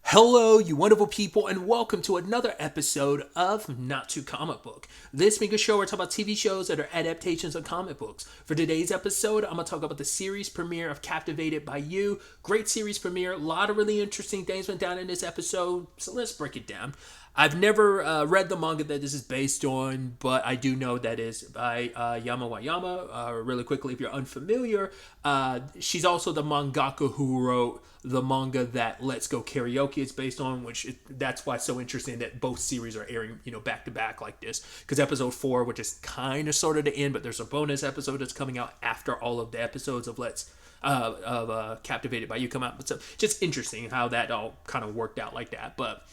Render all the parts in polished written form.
Hello, you wonderful people, and welcome to another episode of Not Too Comic Book. This being a show where I talk about TV shows that are adaptations of comic books. For today's episode, I'm going to talk about the series premiere of Captivated by You. Great series premiere. A lot of really interesting things went down in this episode, so let's break it down. I've never read the manga that this is based on, but I do know that is by Yama. Really quickly, if you're unfamiliar, she's also the mangaka who wrote the manga that Let's Go Karaoke is based on, that's why it's so interesting that both series are airing, back to back like this. Because episode 4, which is kind of sort of the end, but there's a bonus episode that's coming out after all of the episodes of Captivated by You come out. So just interesting how that all kind of worked out like that, but.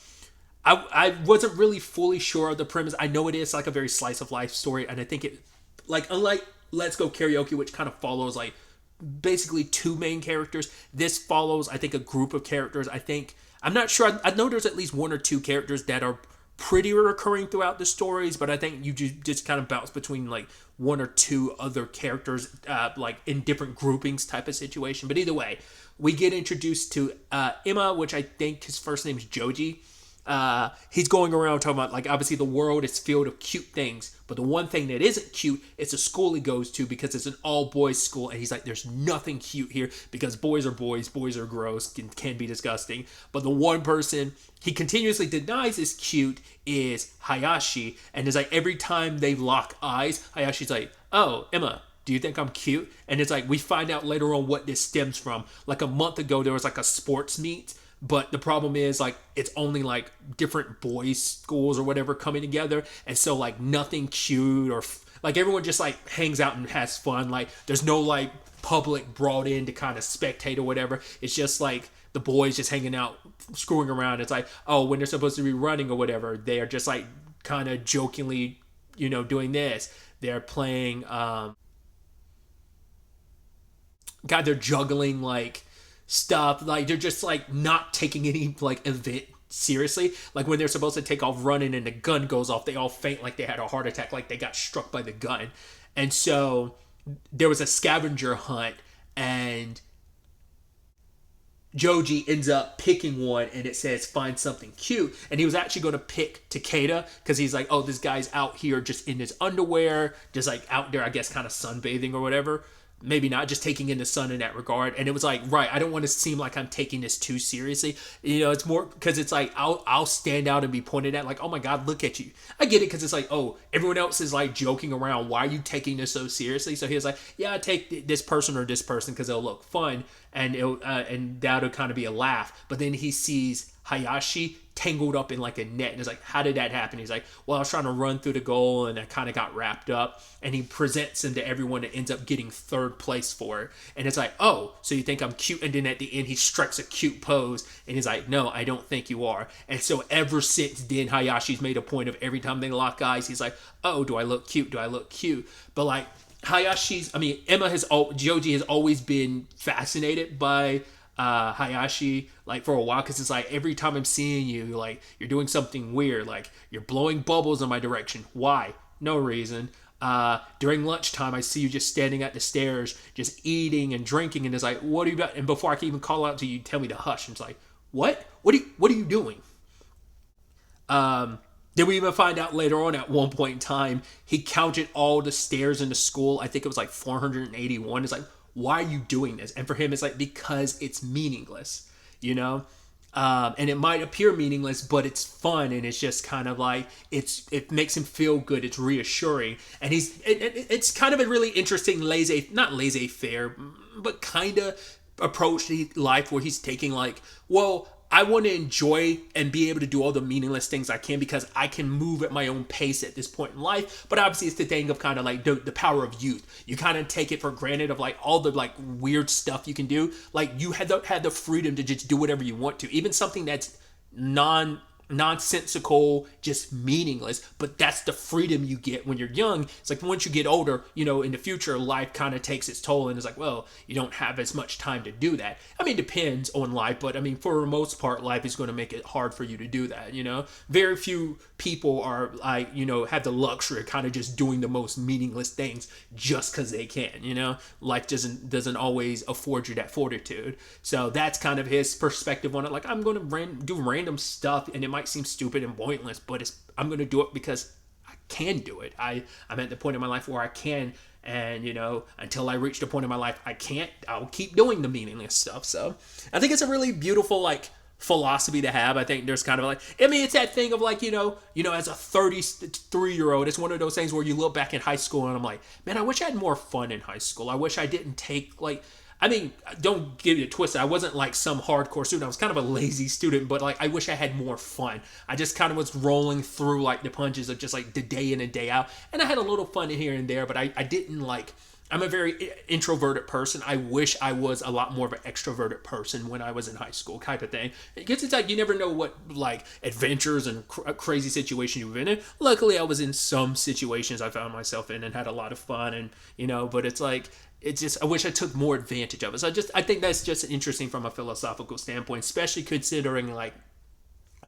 I wasn't really fully sure of the premise. I know it is like a very slice of life story, and I think it, like, unlike Let's Go Karaoke, which kind of follows like basically two main characters, this follows, I think, a group of characters. I'm not sure. I know there's at least one or two characters that are pretty recurring throughout the stories, but I think you just kind of bounce between like one or two other characters, like in different groupings type of situation. But either way, we get introduced to Emma, which I think his first name is Joji. He's going around talking about, like, obviously the world is filled of cute things, but the one thing that isn't cute is a school he goes to, because it's an all boys school, and he's like, there's nothing cute here because boys are gross, can be disgusting. But the one person he continuously denies is cute is Hayashi, and it's like every time they lock eyes, Hayashi's like, oh, Emma, do you think I'm cute? And it's like we find out later on what this stems from. Like a month ago, there was like a sports meet, but the problem is, like, it's only like different boys schools or whatever coming together, and so like nothing cute or like everyone just like hangs out and has fun. Like there's no like public brought in to kind of spectate or whatever. It's just like the boys just hanging out, screwing around. It's like, oh, when they're supposed to be running or whatever, they are just like kind of jokingly, doing this. They're playing God, they're juggling like stuff. Like they're just like not taking any like event seriously. Like when they're supposed to take off running and the gun goes off, they all faint like they had a heart attack, like they got struck by the gun. And so there was a scavenger hunt, and Joji ends up picking one, and it says find something cute. And he was actually going to pick Takeda because he's like, oh, this guy's out here just in his underwear, just like out there, I guess, kind of sunbathing or whatever. Maybe not, just taking in the sun in that regard. And it was like, right, I don't want to seem like I'm taking this too seriously. It's more because it's like I'll stand out and be pointed at like, oh my God, look at you. I get it because it's like, oh, everyone else is like joking around. Why are you taking this so seriously? So he was like, yeah, I take this person or this person because it'll look fun, and that'll kind of be a laugh. But then he sees Hayashi tangled up in like a net, and it's like, how did that happen? He's like, well, I was trying to run through the goal and I kind of got wrapped up. And he presents him to everyone and ends up getting third place for it. And it's like, oh, so you think I'm cute? And then at the end he strikes a cute pose and he's like, no, I don't think you are. And so ever since then, Hayashi's made a point of every time they lock eyes, he's like, oh, do I look cute? Do I look cute? But like Joji has always been fascinated by Hayashi, like, for a while, because it's like every time I'm seeing you, like, you're doing something weird, like you're blowing bubbles in my direction. Why? No reason. During lunchtime, I see you just standing at the stairs, just eating and drinking, and it's like, what are you about? And before I can even call out to you, tell me to hush. And it's like, what? What are you doing? Then we even find out later on, at one point in time, he counted all the stairs in the school. I think it was like 481. It's like, why are you doing this? And for him, it's like, because it's meaningless, you know? And it might appear meaningless, but it's fun, and it's just kind of like, it makes him feel good. It's reassuring. And it's kind of a really interesting not laissez-faire, but kind of approach to life where he's taking like, well, I want to enjoy and be able to do all the meaningless things I can because I can move at my own pace at this point in life. But obviously, it's the thing of kind of like the power of youth. You kind of take it for granted of like all the like weird stuff you can do. Like you had the freedom to just do whatever you want to, even something that's nonsensical, just meaningless. But that's the freedom you get when you're young. It's like once you get older, in the future, life kind of takes its toll, and it's like, well, you don't have as much time to do that. I mean, it depends on life, but I mean, for the most part, life is going to make it hard for you to do that. Very few people are like, have the luxury of kind of just doing the most meaningless things just because they can. Life doesn't always afford you that fortitude. So that's kind of his perspective on it. Like, I'm going to do random stuff, and it might seem stupid and pointless, but I'm going to do it because I can do it. I'm at the point in my life where I can, and until I reach the point in my life I can't, I'll keep doing the meaningless stuff. So I think it's a really beautiful like philosophy to have. I think there's kind of like, I mean, it's that thing of like, as a 33-year-old, it's one of those things where you look back in high school and I'm like, man, I wish I had more fun in high school. I wish I didn't take like, I mean, don't get it twisted. I wasn't like some hardcore student. I was kind of a lazy student, but like I wish I had more fun. I just kind of was rolling through like the punches of just like the day in and day out. And I had a little fun here and there, but I didn't like, I'm a very introverted person. I wish I was a lot more of an extroverted person when I was in high school, type of thing. Because it's like you never know what like adventures and crazy situations you've been in. Luckily, I was in some situations I found myself in and had a lot of fun, and but it's like, it's just, I wish I took more advantage of it. So I think that's just interesting from a philosophical standpoint, especially considering like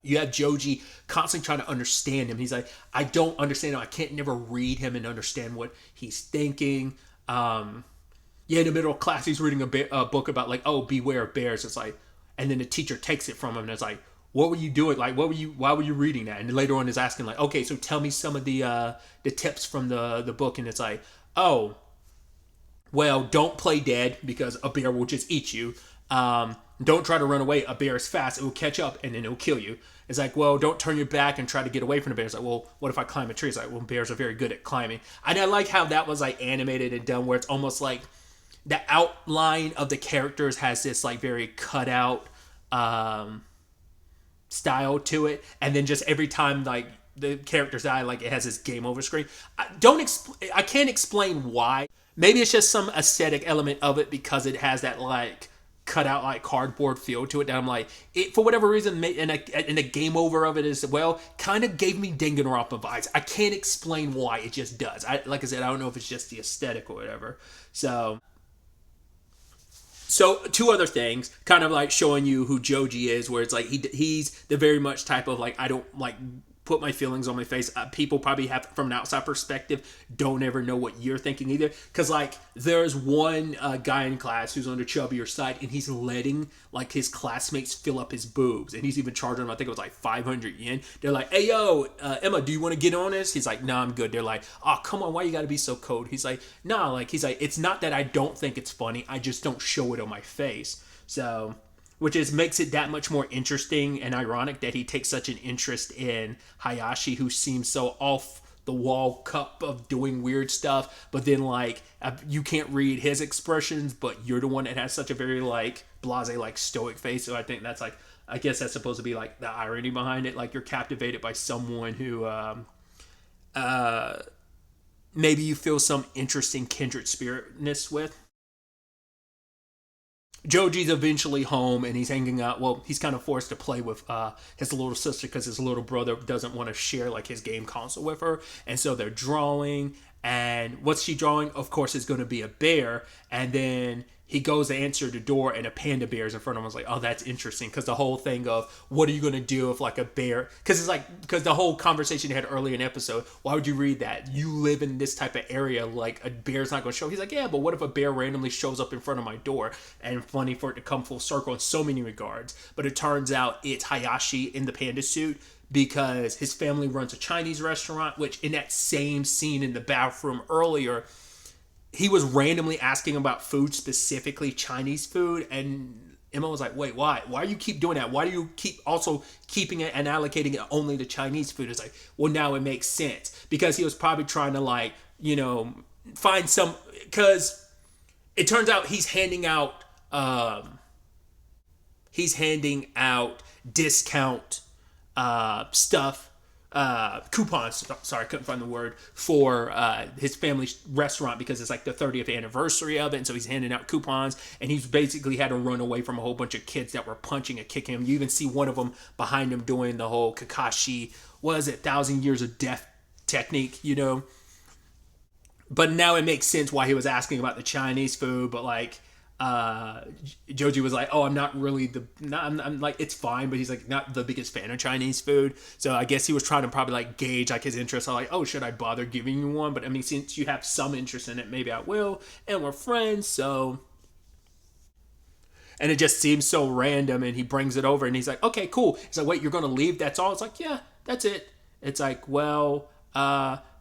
you have Joji constantly trying to understand him. He's like, I don't understand him. I can't never read him and understand what he's thinking. In the middle of class, he's reading a book about like, oh, beware of bears. It's like, and then the teacher takes it from him and it's like, what were you doing? Like, why were you reading that? And later on is asking like, okay, so tell me some of the tips from the book. And it's like, oh, well, don't play dead because a bear will just eat you. Don't try to run away. A bear is fast. It will catch up and then it'll kill you. It's like, well, don't turn your back and try to get away from the bear. It's like, well, what if I climb a tree? It's like, well, bears are very good at climbing. And I like how that was like animated and done where it's almost like the outline of the characters has this like very cut out style to it. And then just every time like the characters die, like it has this game over screen. I can't explain why. Maybe it's just some aesthetic element of it because it has that like cut out like cardboard feel to it that I'm like, it for whatever reason, and the game over of it as well kind of gave me Danganronpa vibes. I can't explain why, it just does. Like I said, I don't know if it's just the aesthetic or whatever. So two other things, kind of like showing you who Joji is, where it's like he's the very much type of like, I don't like put my feelings on my face. People probably have, from an outside perspective, don't ever know what you're thinking either. Because like there's one guy in class who's on the chubbier side, and he's letting like his classmates fill up his boobs, and he's even charging them, I think it was like 500 yen. They're like, hey yo, Emma, do you want to get on this? He's like, nah, I'm good. They're like, oh come on, why you gotta be so cold? He's like, nah, like he's like, it's not that I don't think it's funny, I just don't show it on my face. So which makes it that much more interesting and ironic that he takes such an interest in Hayashi, who seems so off the wall cup of doing weird stuff, but then like you can't read his expressions, but you're the one that has such a very like blase, like stoic face. So I think that's like, I guess that's supposed to be like the irony behind it. Like you're captivated by someone who maybe you feel some interesting kindred spiritness with. Joji's eventually home and he's hanging out. Well, he's kind of forced to play with his little sister because his little brother doesn't want to share like his game console with her. And so they're drawing. And what's she drawing? Of course, is going to be a bear. And then he goes to answer the door and a panda bear is in front of him. I was like, oh, that's interesting. Because the whole thing of what are you going to do if like a bear, because it's like, because the whole conversation you had earlier in the episode, why would you read that? You live in this type of area, like a bear's not going to show. He's like, yeah, but what if a bear randomly shows up in front of my door? And funny for it to come full circle in so many regards. But it turns out it's Hayashi in the panda suit, because his family runs a Chinese restaurant, which in that same scene in the bathroom earlier, he was randomly asking about food, specifically Chinese food, and Emma was like, wait, why? Why do you keep doing that? Why do you keep also keeping it and allocating it only to Chinese food? It's like, well, now it makes sense. Because he was probably trying to like, find some, because it turns out he's handing out discount stuff coupons. Sorry, I couldn't find the word for his family's restaurant because it's like the 30th anniversary of it, and so he's handing out coupons. And he's basically had to run away from a whole bunch of kids that were punching and kicking him. You even see one of them behind him doing the whole Kakashi, what is it, 1,000 Years of Death technique, you know. But now it makes sense why he was asking about the Chinese food. But like, Joji was like, "Oh, I'm not really I'm like, it's fine," but he's like not the biggest fan of Chinese food. So I guess he was trying to probably like gauge like his interest. I'm like, "Oh, should I bother giving you one?" But I mean, since you have some interest in it, maybe I will. And we're friends, so. And it just seems so random. And he brings it over, and he's like, "Okay, cool." He's like, "Wait, you're gonna leave? That's all?" It's like, "Yeah, that's it." It's like, well,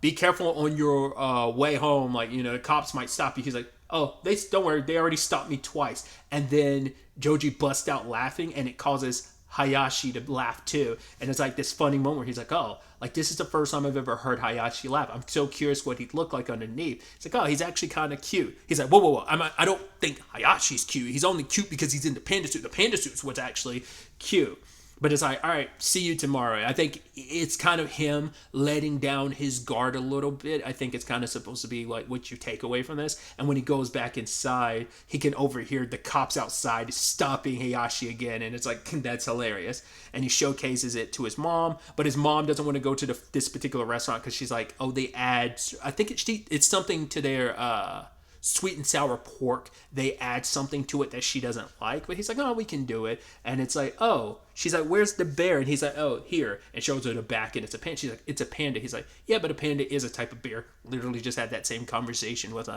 be careful on your way home. Like, you know, the cops might stop you. He's like, "Oh, they don't worry. They already stopped me twice." And then Joji busts out laughing, and it causes Hayashi to laugh too. And it's like this funny moment where he's like, "Oh, like this is the first time I've ever heard Hayashi laugh. I'm so curious what he'd look like underneath." It's like, "Oh, he's actually kind of cute." He's like, "Whoa. I don't think Hayashi's cute. He's only cute because he's in the panda suit. The panda suit's what's actually cute." But it's like, all right, see you tomorrow. I think it's kind of him letting down his guard a little bit. I think it's kind of supposed to be like what you take away from this. And when he goes back inside, he can overhear the cops outside stopping Hayashi again. And it's like, that's hilarious. And he showcases it to his mom. But his mom doesn't want to go to this particular restaurant because she's like, oh, they add, I think it's something to their sweet and sour pork. They add something to it that she doesn't like, but he's like, "Oh, we can do it." And it's like, "Oh," she's like, "Where's the bear?" And he's like, "Oh, here," and shows her the back, and it's a panda. She's like, "It's a panda." He's like, "Yeah, but a panda is a type of bear." Literally just had that same conversation with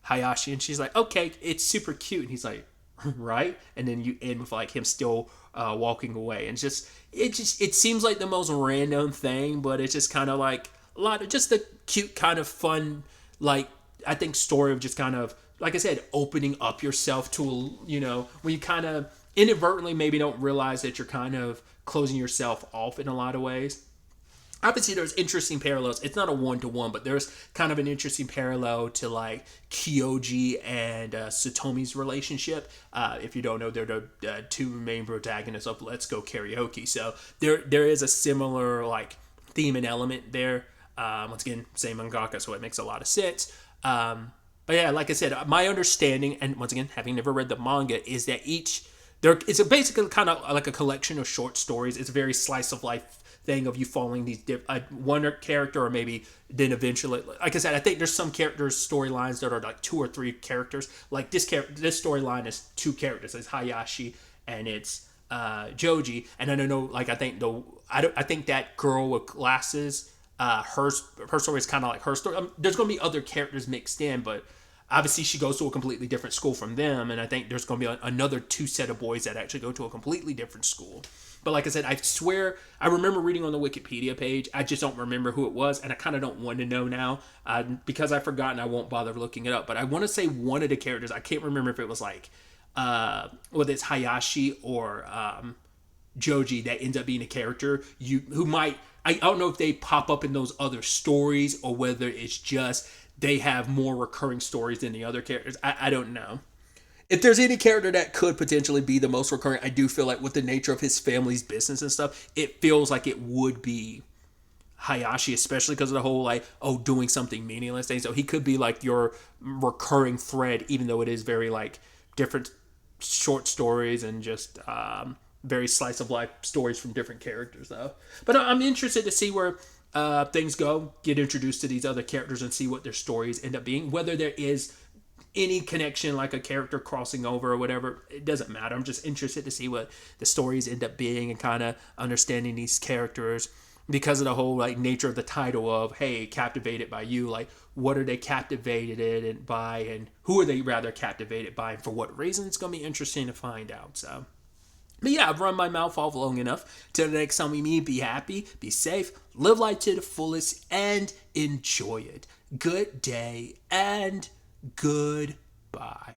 Hayashi, and she's like, "Okay, it's super cute." And he's like, "Right?" And then you end with like him still walking away, and it seems like the most random thing, but it's just kind of like a lot of just the cute kind of fun, like, I think story of just kind of, like I said, opening up yourself to, you know, when you kind of inadvertently maybe don't realize that you're kind of closing yourself off in a lot of ways. Obviously, there's interesting parallels. It's not a one-to-one, but there's kind of an interesting parallel to like Kyoji and Satomi's relationship. If you don't know, they're the two main protagonists of Let's Go Karaoke. So there is a similar like theme and element there. Once again, same mangaka, so it makes a lot of sense. But yeah, like I said, my understanding, and once again, having never read the manga, is that it's basically kind of like a collection of short stories. It's a very slice of life thing of you following these one character, or maybe then eventually, like I said, I think there's some characters storylines that are like 2 or 3 characters. Like this storyline is 2 characters. It's Hayashi and it's Joji, and I don't know, like I think that girl with glasses. Her story is kind of like her story. There's going to be other characters mixed in, but obviously she goes to a completely different school from them, and I think there's going to be another 2 set of boys that actually go to a completely different school. But like I said, I swear I remember reading on the Wikipedia page. I just don't remember who it was, and I kind of don't want to know now because I've forgotten. I won't bother looking it up. But I want to say one of the characters. I can't remember if it was like whether it's Hayashi or Joji that ends up being a character who might. I don't know if they pop up in those other stories or whether it's just they have more recurring stories than the other characters. I don't know. If there's any character that could potentially be the most recurring, I do feel like with the nature of his family's business and stuff, it feels like it would be Hayashi, especially because of the whole like, oh, doing something meaningless thing. So he could be like your recurring thread, even though it is very like different short stories and just very slice of life stories from different characters though. But I'm interested to see where things go, get introduced to these other characters and see what their stories end up being, whether there is any connection, like a character crossing over or whatever. It doesn't matter. I'm just interested to see what the stories end up being and kind of understanding these characters because of the whole like nature of the title of, hey, captivated by you. Like, what are they captivated by, and who are they rather captivated by, and for what reason? It's going to be interesting to find out. So, but yeah, I've run my mouth off long enough. Till the next time we meet, be happy, be safe, live life to the fullest, and enjoy it. Good day and goodbye.